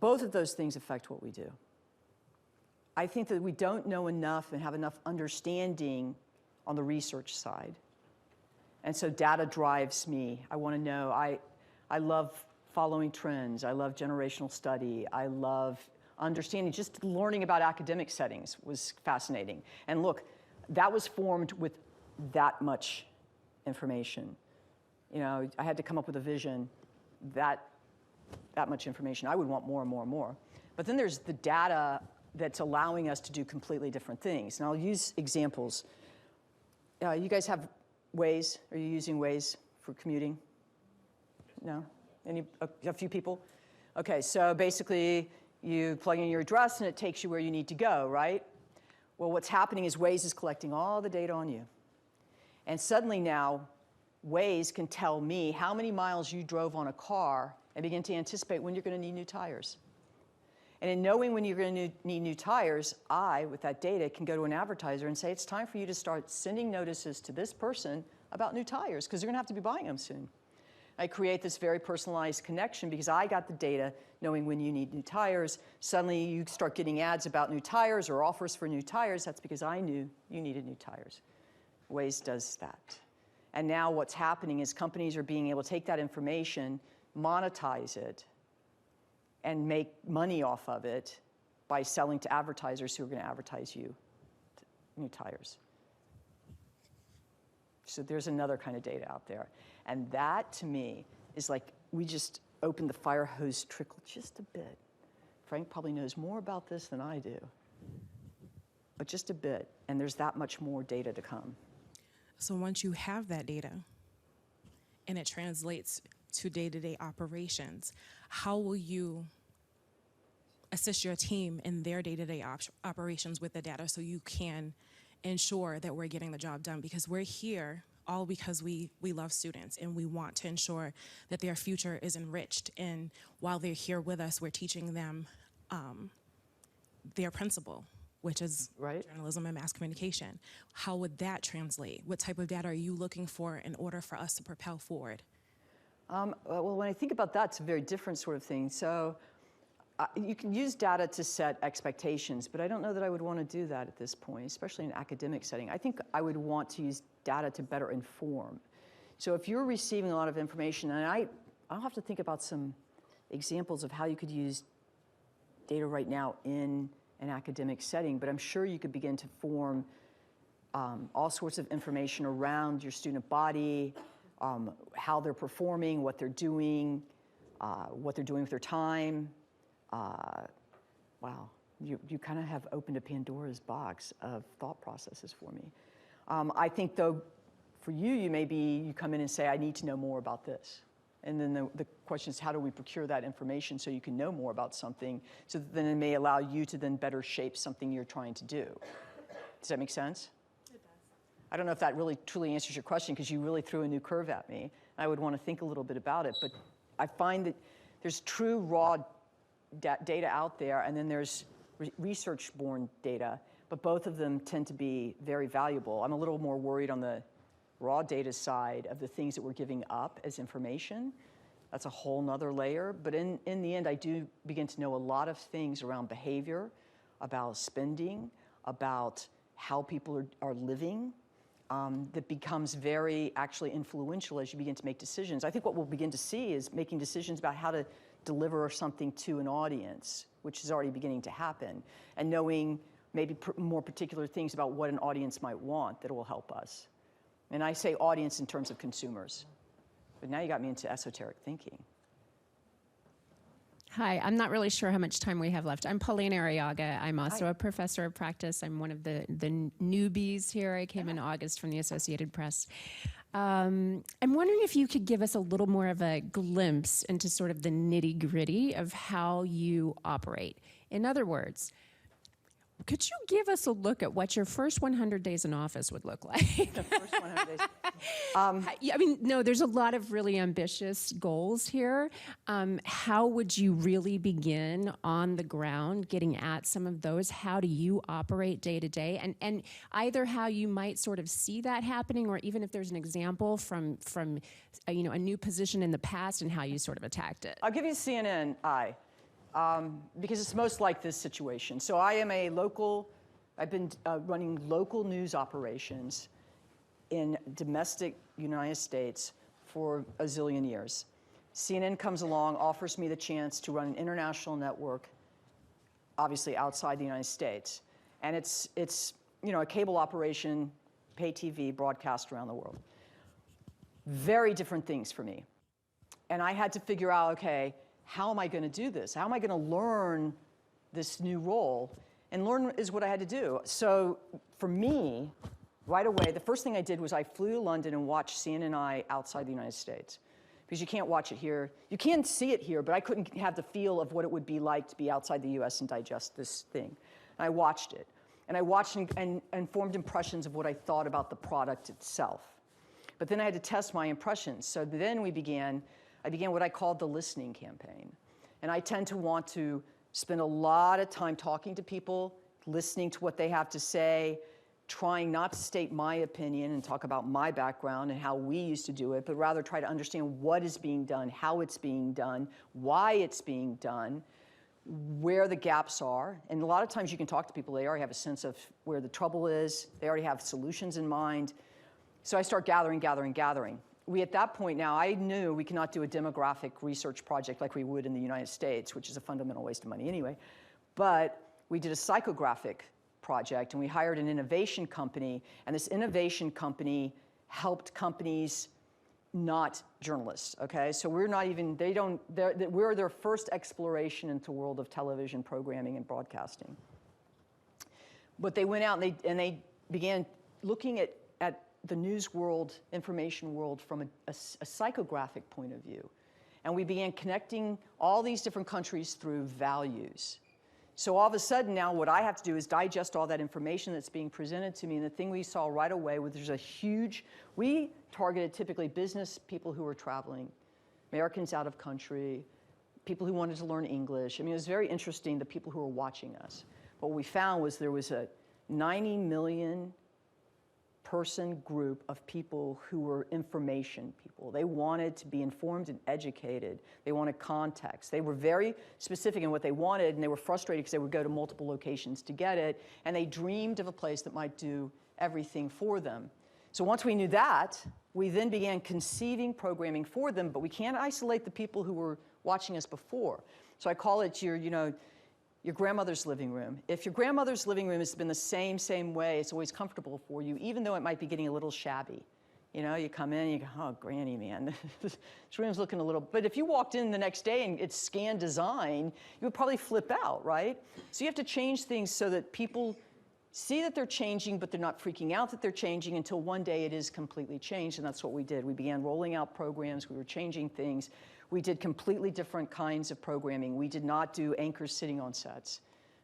Both of those things affect what we do. I think that we don't know enough and have enough understanding on the research side. And so data drives me. I want to know. I love following trends. I love generational study. I love understanding. Just learning about academic settings was fascinating. And look, that was formed with that much information. You know, I had to come up with a vision, that much information. I would want more and more and more. But then there's the data that's allowing us to do completely different things. And I'll use examples. You guys have Waze? Are you using Waze for commuting? No? A few people? Okay, so basically you plug in your address and it takes you where you need to go, right? Well, what's happening is Waze is collecting all the data on you. And suddenly now, Waze can tell me how many miles you drove on a car and begin to anticipate when you're going to need new tires. And in knowing when you're going to need new tires, I, with that data, can go to an advertiser and say, it's time for you to start sending notices to this person about new tires, because they're going to have to be buying them soon. I create this very personalized connection because I got the data knowing when you need new tires. Suddenly you start getting ads about new tires or offers for new tires. That's because I knew you needed new tires. Waze does that. And now what's happening is companies are being able to take that information, monetize it, and make money off of it by selling to advertisers who are going to advertise you new tires. So there's another kind of data out there. And that, to me, is like we just opened the fire hose trickle just a bit. Frank probably knows more about this than I do, but just a bit. And there's that much more data to come. So once you have that data and it translates to day-to-day operations, how will you assist your team in their day-to-day operations with the data so you can ensure that we're getting the job done? Because we're here all because we love students and we want to ensure that their future is enriched. And while they're here with us, we're teaching them their principle, which is Right. journalism and mass communication. How would that translate? What type of data are you looking for in order for us to propel forward? Well, when I think about that, it's a very different sort of thing. So you can use data to set expectations, but I don't know that I would want to do that at this point, especially in an academic setting. I think I would want to use data to better inform. So if you're receiving a lot of information, and I'll have to think about some examples of how you could use data right now in an academic setting, but I'm sure you could begin to form all sorts of information around your student body, how they're performing, what they're doing with their time. Wow, you kind of have opened a Pandora's box of thought processes for me. I think, though, for you, you come in and say, I need to know more about this. And then the question is, how do we procure that information so you can know more about something, so that then it may allow you to then better shape something you're trying to do? Does that make sense? It does. I don't know if that really truly answers your question, because you really threw a new curve at me. I would want to think a little bit about it, but I find that there's true raw data out there, and then there's research-born data, but both of them tend to be very valuable. I'm a little more worried on the raw data side of the things that we're giving up as information. That's a whole nother layer, but in the end, I do begin to know a lot of things around behavior, about spending, about how people are living, that becomes very actually influential as you begin to make decisions. I think what we'll begin to see is making decisions about how to deliver something to an audience, which is already beginning to happen, and knowing maybe more particular things about what an audience might want that will help us. And I say audience in terms of consumers, but now you got me into esoteric thinking. Hi, I'm not really sure how much time we have left. I'm Paulina Arriaga. I'm also a professor of practice. I'm one of the newbies here. I came in August from the Associated Press. I'm wondering if you could give us a little more of a glimpse into sort of the nitty-gritty of how you operate. In other words, could you give us a look at what your first 100 days in office would look like? The first 100 days. I mean, no, there's a lot of really ambitious goals here. How would you really begin on the ground getting at some of those? How do you operate day to day? And either how you might sort of see that happening, or even if there's an example from a new position in the past and how you sort of attacked it. I'll give you CNN because it's most like this situation. So I am I've been running local news operations in domestic United States for a zillion years. CNN comes along, offers me the chance to run an international network, obviously outside the United States. And it's a cable operation, pay TV, broadcast around the world. Very different things for me. And I had to figure out, okay, how am I going to do this? How am I going to learn this new role? And learn is what I had to do. So for me, right away, the first thing I did was I flew to London and watched CNN outside the United States. Because you can't watch it here. You can see it here, but I couldn't have the feel of what it would be like to be outside the US and digest this thing. And I watched it. And I watched and formed impressions of what I thought about the product itself. But then I had to test my impressions. So then I began what I called the listening campaign. And I tend to want to spend a lot of time talking to people, listening to what they have to say, trying not to state my opinion and talk about my background and how we used to do it, but rather try to understand what is being done, how it's being done, why it's being done, where the gaps are. And a lot of times you can talk to people, they already have a sense of where the trouble is, they already have solutions in mind. So I start gathering. At that point now, I knew we cannot do a demographic research project like we would in the United States, which is a fundamental waste of money anyway. But we did a psychographic project, and we hired an innovation company, and this innovation company helped companies, not journalists, okay? So we're not even, we're their first exploration into the world of television programming and broadcasting. But they went out and they began looking at the news world, information world from a psychographic point of view. And we began connecting all these different countries through values. So all of a sudden now what I have to do is digest all that information that's being presented to me. And the thing we saw right away was there's a huge, we targeted typically business people who were traveling, Americans out of country, people who wanted to learn English. I mean, it was very interesting, the people who were watching us. But what we found was there was a 90 million person group of people who were information people. They wanted to be informed and educated. They wanted context. They were very specific in what they wanted, and they were frustrated because they would go to multiple locations to get it, and they dreamed of a place that might do everything for them. So once we knew that, we then began conceiving programming for them, but we can't isolate the people who were watching us before. So I call it your grandmother's living room. If your grandmother's living room has been the same way, it's always comfortable for you, even though it might be getting a little shabby. You know, you come in and you go, oh, Granny, man, this room's looking a little, but if you walked in the next day and it's scanned design, you would probably flip out, right? So you have to change things so that people see that they're changing, but they're not freaking out that they're changing until one day it is completely changed, and that's what we did. We began rolling out programs, we were changing things. We did completely different kinds of programming. We did not do anchors sitting on sets,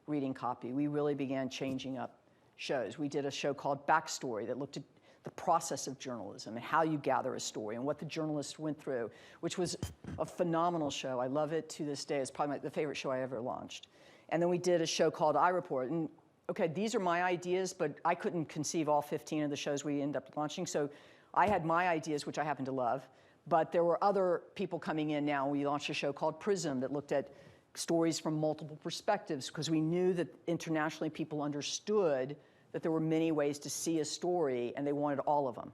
reading copy. We really began changing up shows. We did a show called Backstory that looked at the process of journalism and how you gather a story and what the journalists went through, which was a phenomenal show. I love it to this day. It's probably the favorite show I ever launched. And then we did a show called I Report. And okay, these are my ideas, but I couldn't conceive all 15 of the shows we ended up launching. So I had my ideas, which I happen to love. But there were other people coming in now. We launched a show called Prism that looked at stories from multiple perspectives because we knew that internationally people understood that there were many ways to see a story and they wanted all of them.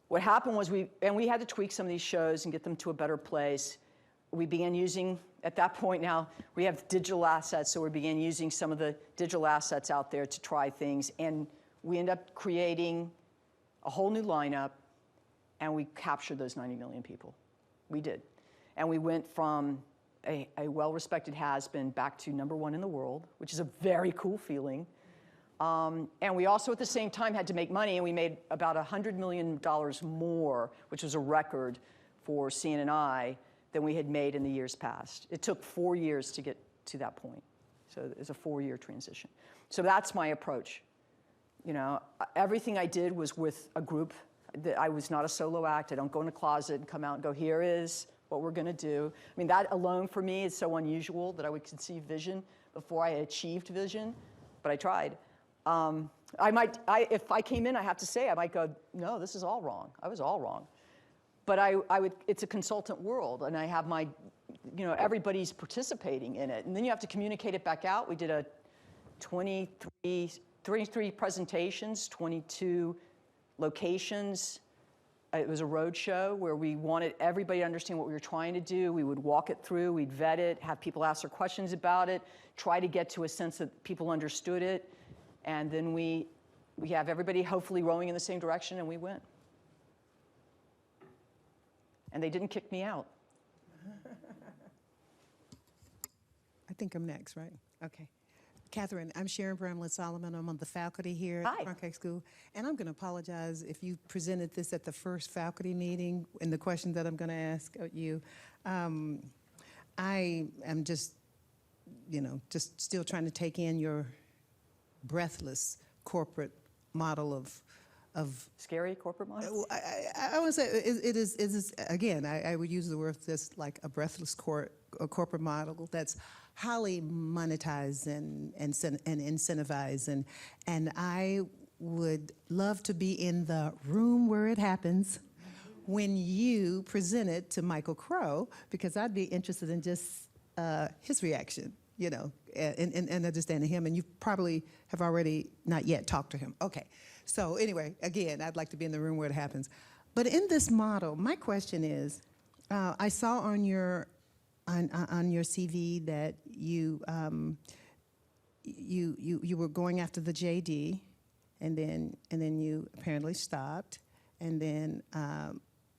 What happened was we had to tweak some of these shows and get them to a better place. We began using, at that point now, we have digital assets, so we began using some of the digital assets out there to try things, and we ended up creating a whole new lineup. And we captured those 90 million people. We did. And we went from a well-respected has-been back to #1 in the world, which is a very cool feeling. And we also, at the same time, had to make money, and we made about $100 million more, which was a record for CNNI, than we had made in the years past. It took 4 years to get to that point. So it's a 4-year transition. So that's my approach. You know, everything I did was with a group. I was not a solo act. I don't go in a closet and come out and go, here is what we're going to do. I mean, that alone for me is so unusual that I would conceive vision before I achieved vision, but I tried. If I came in, I have to say, I might go, no, this is all wrong. I was all wrong. But it's a consultant world, and I have my, everybody's participating in it. And then you have to communicate it back out. We did a 23 presentations, 22 locations. It was a road show where we wanted everybody to understand what we were trying to do. We would walk it through, we'd vet it, have people ask their questions about it, try to get to a sense that people understood it, and then we have everybody hopefully rowing in the same direction, and we went. And they didn't kick me out. I think I'm next, right? Okay. Katherine, I'm Sharon Bramlett-Solomon. I'm on the faculty here Hi. at Cronkite School. And I'm going to apologize if you presented this at the first faculty meeting and the question that I'm going to ask you. I am just still trying to take in your breathless corporate model of Scary corporate model? I want to say it is again, I would use the word this like a breathless corporate model that's highly monetized and incentivized. And I would love to be in the room where it happens when you present it to Michael Crow, because I'd be interested in just his reaction, and understanding him. And you probably have already not yet talked to him. Okay. So anyway, again, I'd like to be in the room where it happens. But in this model, my question is, I saw on your CV that you were going after the JD, and then you apparently stopped, and then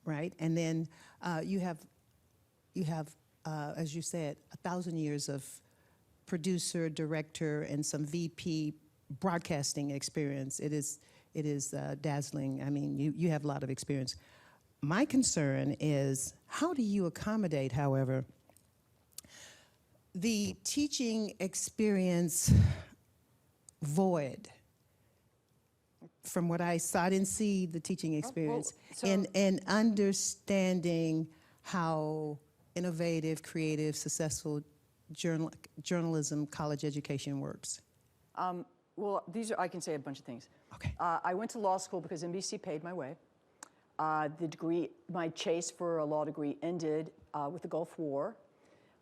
right, and then you have as you said, 1,000 years of producer, director, and some VP broadcasting experience. It is dazzling. I mean, you have a lot of experience. My concern is, how do you accommodate, however, the teaching experience void? From what I saw, I didn't see the teaching experience so- in understanding how innovative, creative, successful journalism college education works. Well, I can say a bunch of things. Okay. I went to law school because NBC paid my way. My chase for a law degree ended with the Gulf War.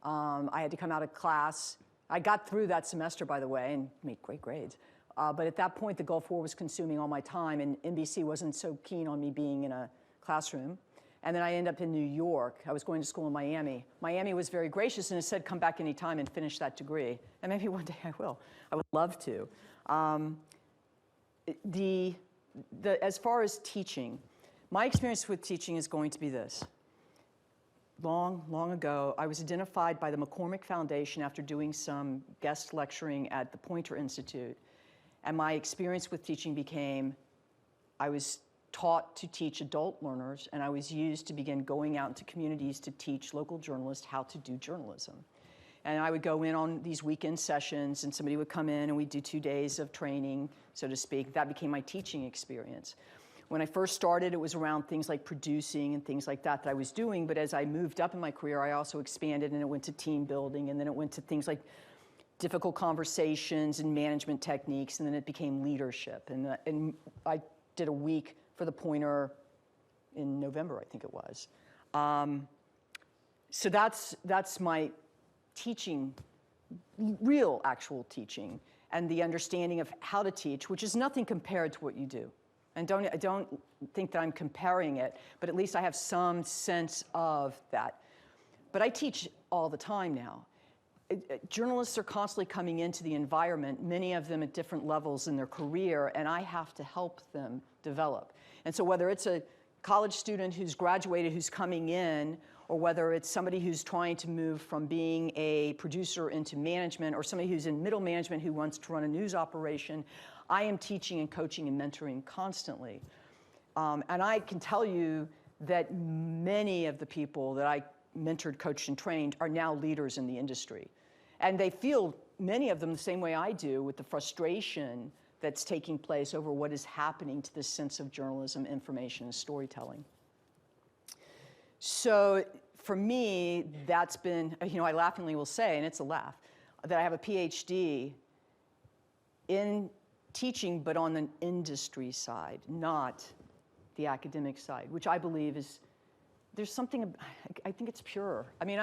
I had to come out of class. I got through that semester, by the way, and made great grades. But at that point, the Gulf War was consuming all my time, and NBC wasn't so keen on me being in a classroom. And then I ended up in New York. I was going to school in Miami. Miami was very gracious and said, come back anytime and finish that degree. And maybe one day I will. I would love to. As far as teaching, my experience with teaching is going to be this. Long, long ago, I was identified by the McCormick Foundation after doing some guest lecturing at the Poynter Institute. And my experience with teaching became, I was taught to teach adult learners, and I was used to begin going out into communities to teach local journalists how to do journalism. And I would go in on these weekend sessions, and somebody would come in, and we'd do 2 days of training, so to speak. That became my teaching experience. When I first started, it was around things like producing and things like that I was doing, but as I moved up in my career, I also expanded, and it went to team building, and then it went to things like difficult conversations and management techniques, and then it became leadership. And I did a week for the Poynter in November, I think it was. So that's my teaching, real actual teaching, and the understanding of how to teach, which is nothing compared to what you do. And I don't think that I'm comparing it, but at least I have some sense of that. But I teach all the time now. Journalists are constantly coming into the environment, many of them at different levels in their career, and I have to help them develop. And so whether it's a college student who's graduated who's coming in, or whether it's somebody who's trying to move from being a producer into management, or somebody who's in middle management who wants to run a news operation, I am teaching and coaching and mentoring constantly. And I can tell you that many of the people that I mentored, coached, and trained are now leaders in the industry. And they feel, many of them, the same way I do, with the frustration that's taking place over what is happening to this sense of journalism, information, and storytelling. So for me, that's been, I laughingly will say, and it's a laugh, that I have a PhD in teaching, but on the industry side, not the academic side, which I believe is, there's something, I think it's pure. I mean,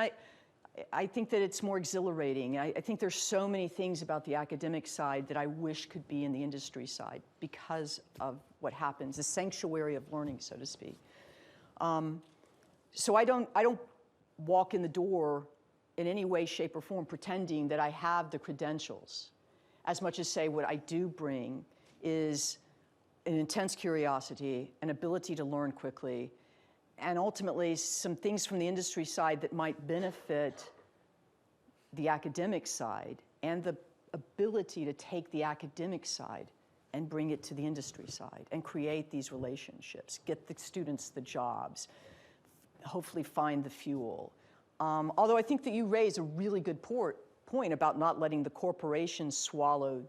I think that it's more exhilarating. I think there's so many things about the academic side that I wish could be in the industry side because of what happens, the sanctuary of learning, so to speak. So I don't walk in the door in any way, shape, or form pretending that I have the credentials, as much as say what I do bring is an intense curiosity, an ability to learn quickly, and ultimately some things from the industry side that might benefit the academic side, and the ability to take the academic side and bring it to the industry side and create these relationships, get the students the jobs, hopefully find the fuel. Although I think that you raise a really good point about not letting the corporations swallow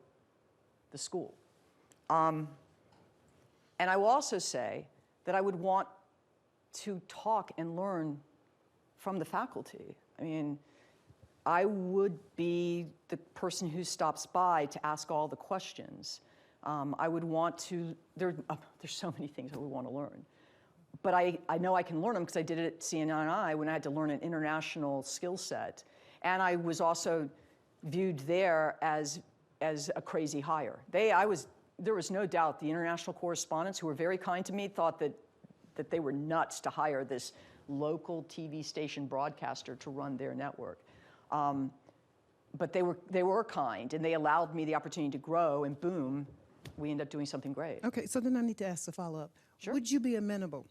the school. And I will also say that I would want to talk and learn from the faculty. I mean, I would be the person who stops by to ask all the questions. I would want to, there's so many things I would want to learn. But I know I can learn them because I did it at CNI when I had to learn an international skill set. And I was also viewed there as a crazy hire. There was no doubt the international correspondents who were very kind to me thought that they were nuts to hire this local TV station broadcaster to run their network. But they were kind, and they allowed me the opportunity to grow, and boom, we ended up doing something great. Okay, so then I need to ask a follow-up. Sure. Would you be amenable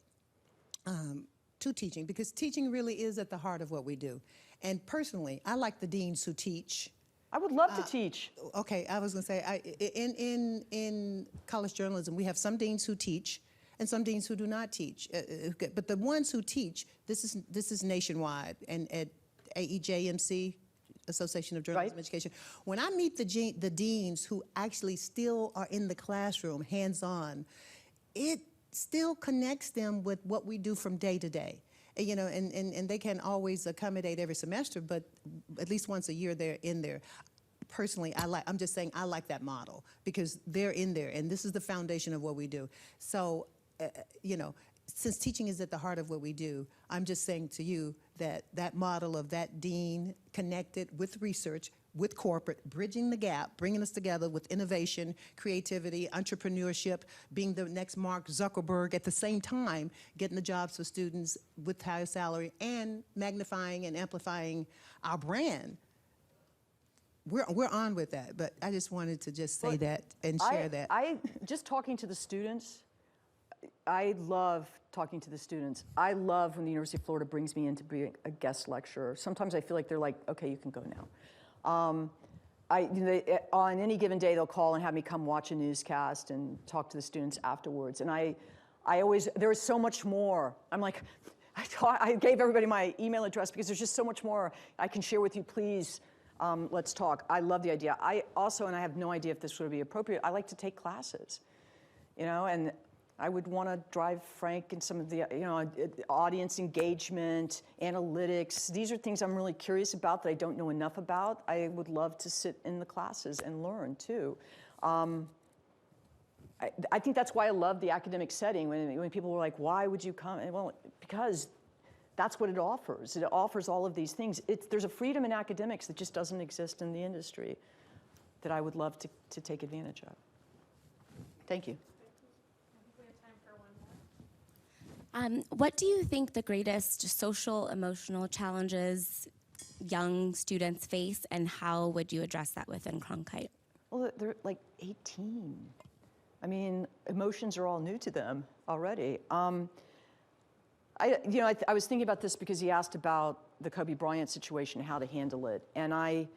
to teaching? Because teaching really is at the heart of what we do. And personally, I like the deans who teach. I would love to teach. Okay, I was going to say, in college journalism, we have some deans who teach, and some deans who do not teach. But the ones who teach, this is nationwide, and at AEJMC, Association of Journalism Education. When I meet the deans who actually still are in the classroom, hands-on, it still connects them with what we do from day to day. You know, and they can always accommodate every semester, but at least once a year they're in there. Personally, I'm just saying I like that model because they're in there, and this is the foundation of what we do. So, you know, since teaching is at the heart of what we do, I'm just saying to you that that model of that dean connected with research, with corporate, bridging the gap, bringing us together with innovation, creativity, entrepreneurship, being the next Mark Zuckerberg at the same time, getting the jobs for students with higher salary and magnifying and amplifying our brand. We're on with that, but I just wanted to just say that and share that. Just talking to the students, I love talking to the students. I love when the University of Florida brings me in to be a guest lecturer. Sometimes I feel like they're like, okay, you can go now. On any given day, they'll call and have me come watch a newscast and talk to the students afterwards. And I always, there is so much more. I'm like, I gave everybody my email address because there's just so much more I can share with you. Please, let's talk. I love the idea. I also, and I have no idea if this would be appropriate, I like to take classes, you know, and I would want to drive Frank in some of the, you know, audience engagement, analytics. These are things I'm really curious about that I don't know enough about. I would love to sit in the classes and learn too. I think that's why I love the academic setting. When people were like, why would you come? And well, because that's what it offers. It offers all of these things. There's a freedom in academics that just doesn't exist in the industry that I would love to take advantage of. Thank you. What do you think the greatest social, emotional challenges young students face, and how would you address that within Cronkite? Well, they're like 18. I mean, emotions are all new to them already. I was thinking about this because he asked about the Kobe Bryant situation, how to handle it, and I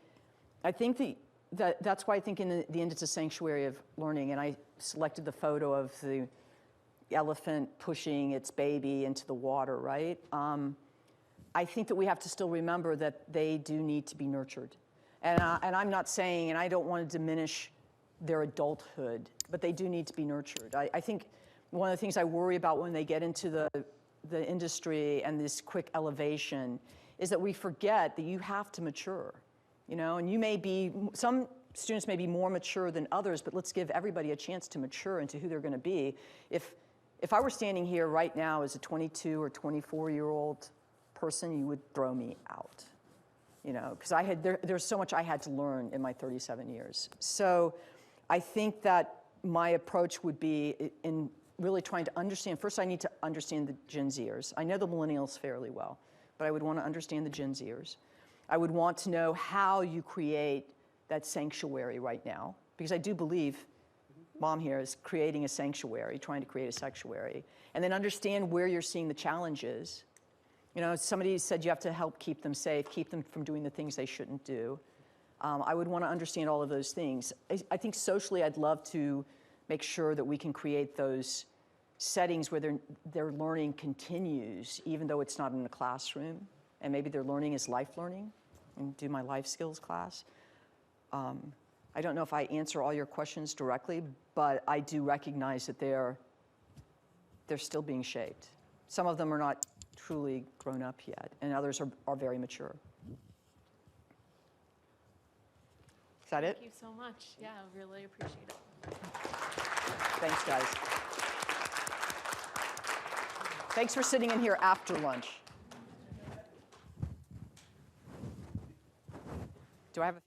think that's why I think in the end it's a sanctuary of learning, and I selected the photo of the elephant pushing its baby into the water, right? I think that we have to still remember that they do need to be nurtured. And I'm not saying, and I don't want to diminish their adulthood, but they do need to be nurtured. I think one of the things I worry about when they get into the industry and this quick elevation is that we forget that you have to mature, you know, and some students may be more mature than others, but let's give everybody a chance to mature into who they're going to be. If I were standing here right now as a 22 or 24-year-old person, you would throw me out, you know, because there's so much I had to learn in my 37 years. So I think that my approach would be in really trying to understand. First, I need to understand the Gen Zers. I know the millennials fairly well, but I would want to understand the Gen Zers. I would want to know how you create that sanctuary right now, because I do believe Mom here is creating a sanctuary, trying to create a sanctuary, and then understand where you're seeing the challenges. You know, somebody said you have to help keep them safe, keep them from doing the things they shouldn't do. I would want to understand all of those things. I think socially I'd love to make sure that we can create those settings where their learning continues, even though it's not in the classroom, and maybe their learning is life learning, and do my life skills class. I don't know if I answer all your questions directly, but I do recognize that they're still being shaped. Some of them are not truly grown up yet, and others are very mature. Is that it? Thank you so much. Yeah, really appreciate it. Thanks, guys. Thanks for sitting in here after lunch. Do I have a